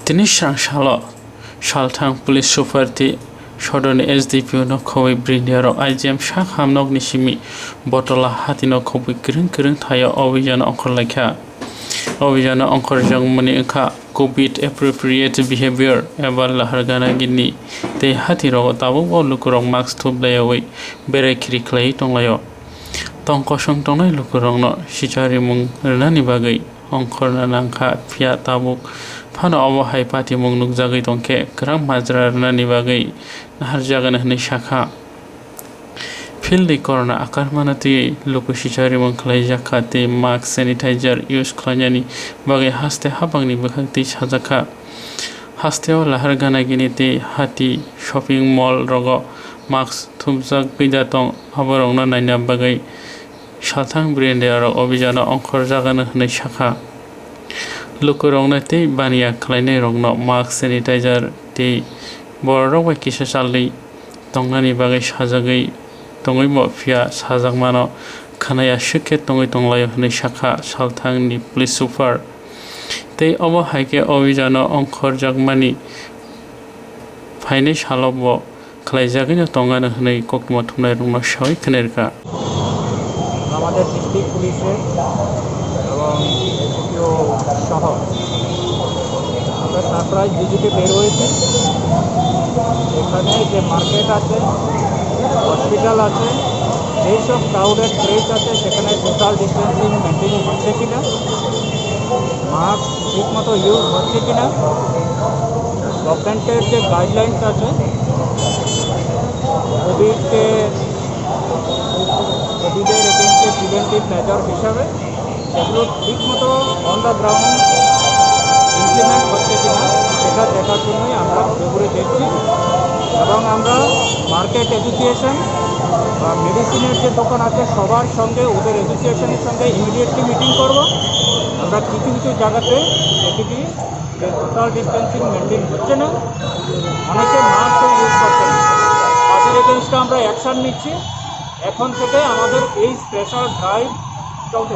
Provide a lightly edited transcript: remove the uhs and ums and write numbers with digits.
Tini Shangshalo Shaltang Police Sufarti Shodon SDPU no Kowi Brindero IGM Shakham Nog Nishimi Botola Hatino Kowi Kring Tayo Ovijana Onkolaka Ovijana Onkorjang Manika COVID appropriate behavior Eval Lahargana Gini Te Hatiro Tabu Lukurong Max to Blayaway Bere Kiriklay Tonglayo Tongkosong Tongai Lukurong no Shichari Mung Rani Bagay Onkorna Nangka Pia Tabuk Pano Awahai Pati Mung Nugzagay Tonke Kram Mazra Rani Bagay Naharjagan Hani Shaka Pildi Corona Akarmanati Lukushichari Mung Kalaijakati Mark Sanitizer Use Klanyani Bagay Haste Habangni Bakati Hazaka Hasteo Lahargana Giniti Hati Shopping Mall Rogo Max Tubzak Pijatong Habarong Naina Bagay Shaltang Brindero Ovijana Onkorjagan Hani Shaka Lukurong te Bania Kleine Rogno Mark Sanitizer te Borrow Kisha Sali Tongani Bagish Hazagay Tongi Mofia Sazagmano Kanaya Shuket Tongi Tonglayo Nishaka Shaltang ni Police Super Te Obo Hike Ovijano Onkorjagmani Finish Halobo Klaizagino Tongan Hne Kokmotumna Rugno Shoy Kanerka আমাদের district পুলিশের এবং SPO সহ আমরা surprise ভিজিটে বের হয়েছি। এখানে যে market আছে, হসপিটাল আছে, যেসব ক্রাউডেড প্লেস আছে সেখানে সোশ্যাল ডিস্টেন্সিং মেনটেন হচ্ছে কিনা, মাস্ক ঠিকমতো ইউজ হচ্ছে কিনা, গভর্নমেন্টের যে গাইডলাইন্স আছে কোভিডের এগেনস্টে প্রিভেন্টিভ মেজার হিসাবে সেগুলো ঠিকমতো অন দ্য গ্রাউন্ড ইমপ্লিমেন্ট হচ্ছে কিনা সেটা দেখার জন্যই আমরা ঘুরে ঘুরে দেখছি। এবং আমরা মার্কেট অ্যাসোসিয়েশন বা মেডিসিনের যে দোকান আছে সবার সঙ্গে ওদের অ্যাসোসিয়েশনের সঙ্গে ইমিডিয়েটলি মিটিং করব। আমরা কিছু কিছু জায়গাতে দেখেছি যে সোশ্যাল ডিস্টেন্সিং মেনটেন হচ্ছে না, অনেকে মাস্কও ইউজ করছে না, তাদের এগেনস্টে আমরা অ্যাকশান নিচ্ছি। এখন থেকে আমাদের এই স্পেশাল ড্রাইভ চলতে